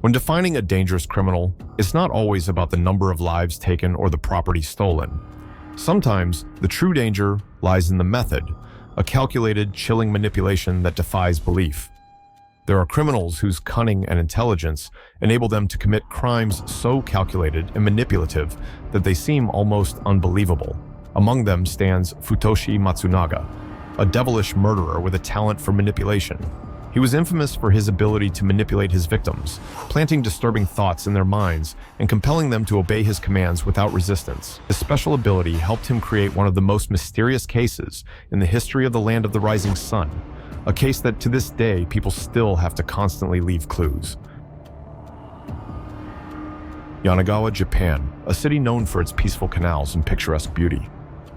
When defining a dangerous criminal, it's not always about the number of lives taken or the property stolen. Sometimes, the true danger lies in the method, a calculated, chilling manipulation that defies belief. There are criminals whose cunning and intelligence enable them to commit crimes so calculated and manipulative that they seem almost unbelievable. Among them stands Futoshi Matsunaga, a devilish murderer with a talent for manipulation. He was infamous for his ability to manipulate his victims, planting disturbing thoughts in their minds and compelling them to obey his commands without resistance. His special ability helped him create one of the most mysterious cases in the history of the Land of the Rising Sun, a case that to this day people still have to constantly leave clues. Yanagawa, Japan, a city known for its peaceful canals and picturesque beauty.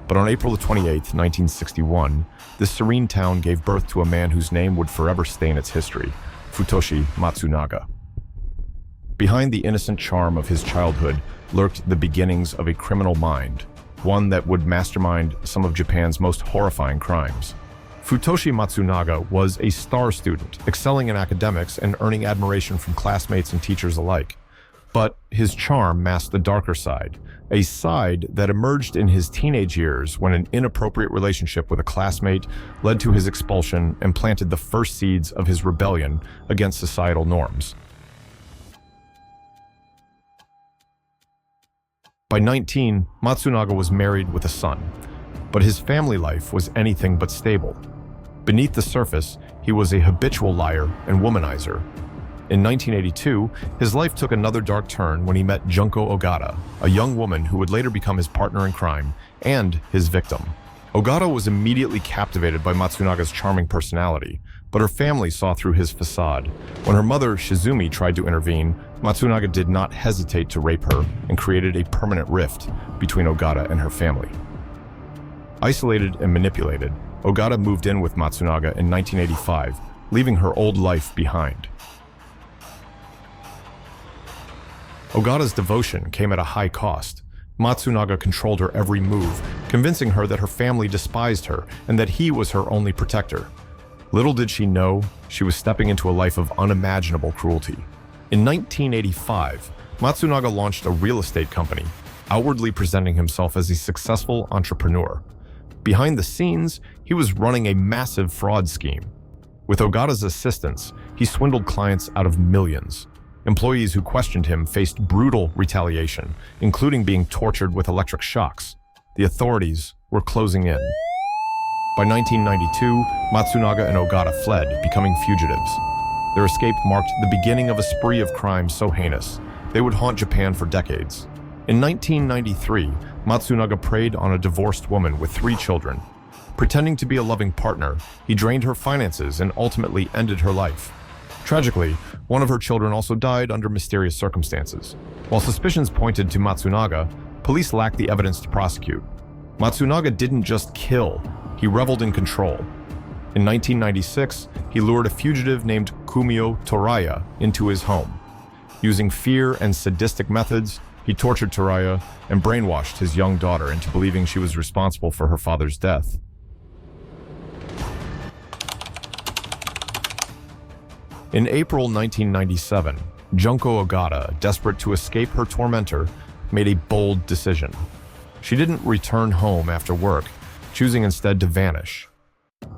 But on April 28, 1961, this serene town gave birth to a man whose name would forever stain its history, Futoshi Matsunaga. Behind the innocent charm of his childhood lurked the beginnings of a criminal mind, one that would mastermind some of Japan's most horrifying crimes. Futoshi Matsunaga was a star student, excelling in academics and earning admiration from classmates and teachers alike. But his charm masked the darker side, a side that emerged in his teenage years when an inappropriate relationship with a classmate led to his expulsion and planted the first seeds of his rebellion against societal norms. By 19, Matsunaga was married with a son, but his family life was anything but stable. Beneath the surface, he was a habitual liar and womanizer. In 1982, his life took another dark turn when he met Junko Ogata, a young woman who would later become his partner in crime and his victim. Ogata was immediately captivated by Matsunaga's charming personality, but her family saw through his facade. When her mother, Shizumi, tried to intervene, Matsunaga did not hesitate to rape her and created a permanent rift between Ogata and her family. Isolated and manipulated, Ogata moved in with Matsunaga in 1985, leaving her old life behind. Ogata's devotion came at a high cost. Matsunaga controlled her every move, convincing her that her family despised her and that he was her only protector. Little did she know, she was stepping into a life of unimaginable cruelty. In 1985, Matsunaga launched a real estate company, outwardly presenting himself as a successful entrepreneur. Behind the scenes, he was running a massive fraud scheme. With Ogata's assistance, he swindled clients out of millions. Employees who questioned him faced brutal retaliation, including being tortured with electric shocks. The authorities were closing in. By 1992, Matsunaga and Ogata fled, becoming fugitives. Their escape marked the beginning of a spree of crime so heinous, they would haunt Japan for decades. In 1993, Matsunaga preyed on a divorced woman with 3 children. Pretending to be a loving partner, he drained her finances and ultimately ended her life. Tragically, one of her children also died under mysterious circumstances. While suspicions pointed to Matsunaga, police lacked the evidence to prosecute. Matsunaga didn't just kill, he reveled in control. In 1996, he lured a fugitive named Kumio Toraya into his home. Using fear and sadistic methods, he tortured Toraya and brainwashed his young daughter into believing she was responsible for her father's death. In April 1997, Junko Ogata, desperate to escape her tormentor, made a bold decision. She didn't return home after work, choosing instead to vanish.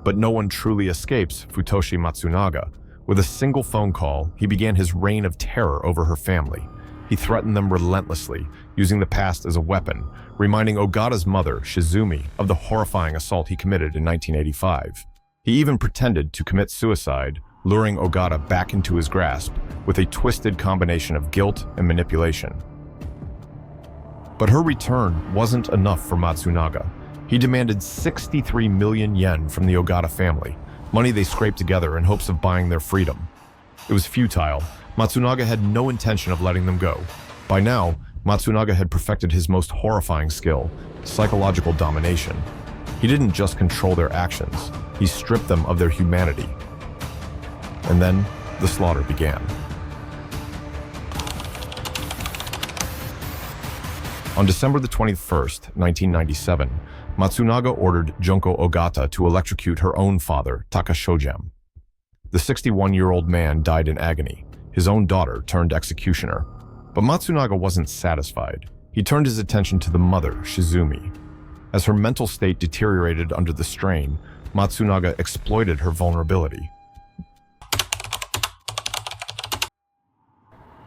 But no one truly escapes Futoshi Matsunaga. With a single phone call, he began his reign of terror over her family. He threatened them relentlessly, using the past as a weapon, reminding Ogata's mother, Shizumi, of the horrifying assault he committed in 1985. He even pretended to commit suicide, luring Ogata back into his grasp with a twisted combination of guilt and manipulation. But her return wasn't enough for Matsunaga. He demanded 63 million yen from the Ogata family, money they scraped together in hopes of buying their freedom. It was futile. Matsunaga had no intention of letting them go. By now, Matsunaga had perfected his most horrifying skill, psychological domination. He didn't just control their actions, he stripped them of their humanity. And then, the slaughter began. On December the 21st, 1997, Matsunaga ordered Junko Ogata to electrocute her own father, Taka Shojam. The 61-year-old man died in agony, his own daughter turned executioner. But Matsunaga wasn't satisfied. He turned his attention to the mother, Shizumi. As her mental state deteriorated under the strain, Matsunaga exploited her vulnerability.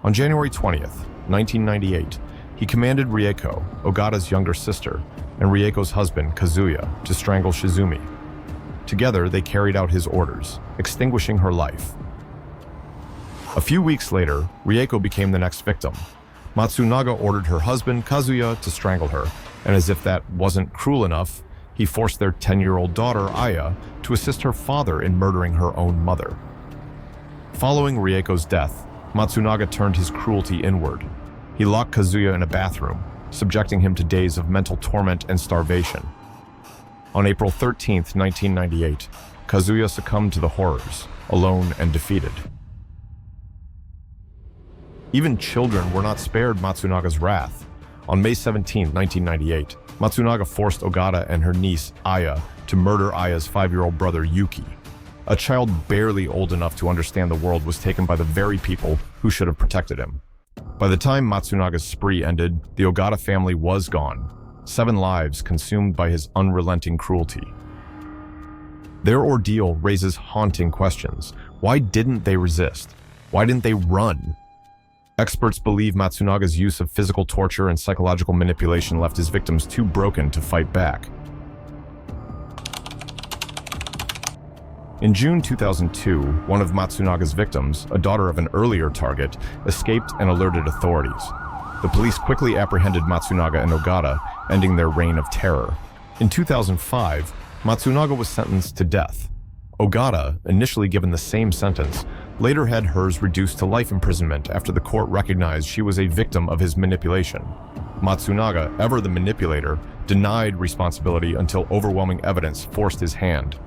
On January 20th, 1998, he commanded Rieko, Ogata's younger sister, and Rieko's husband, Kazuya, to strangle Shizumi. Together, they carried out his orders, extinguishing her life. A few weeks later, Rieko became the next victim. Matsunaga ordered her husband, Kazuya, to strangle her, and as if that wasn't cruel enough, he forced their 10-year-old daughter, Aya, to assist her father in murdering her own mother. Following Rieko's death, Matsunaga turned his cruelty inward. He locked Kazuya in a bathroom, subjecting him to days of mental torment and starvation. On April 13, 1998, Kazuya succumbed to the horrors, alone and defeated. Even children were not spared Matsunaga's wrath. On May 17, 1998, Matsunaga forced Ogata and her niece, Aya, to murder Aya's 5-year-old brother, Yuki. A child barely old enough to understand the world was taken by the very people who should have protected him. By the time Matsunaga's spree ended, the Ogata family was gone, 7 lives consumed by his unrelenting cruelty. Their ordeal raises haunting questions. Why didn't they resist? Why didn't they run? Experts believe Matsunaga's use of physical torture and psychological manipulation left his victims too broken to fight back. In June 2002, one of Matsunaga's victims, a daughter of an earlier target, escaped and alerted authorities. The police quickly apprehended Matsunaga and Ogata, ending their reign of terror. In 2005, Matsunaga was sentenced to death. Ogata, initially given the same sentence, later had hers reduced to life imprisonment after the court recognized she was a victim of his manipulation. Matsunaga, ever the manipulator, denied responsibility until overwhelming evidence forced his hand.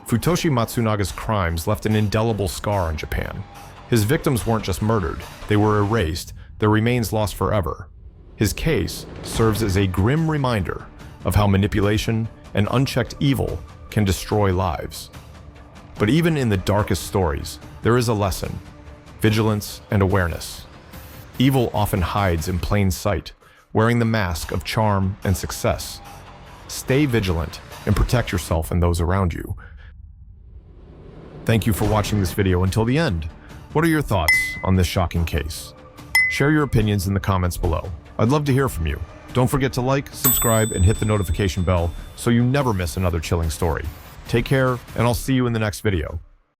Futoshi Matsunaga's crimes left an indelible scar on Japan. His victims weren't just murdered, they were erased, their remains lost forever. His case serves as a grim reminder of how manipulation and unchecked evil can destroy lives. But even in the darkest stories, there is a lesson: vigilance and awareness. Evil often hides in plain sight, wearing the mask of charm and success. Stay vigilant and protect yourself and those around you. Thank you for watching this video until the end. What are your thoughts on this shocking case? Share your opinions in the comments below. I'd love to hear from you. Don't forget to like, subscribe, and hit the notification bell so you never miss another chilling story. Take care, and I'll see you in the next video.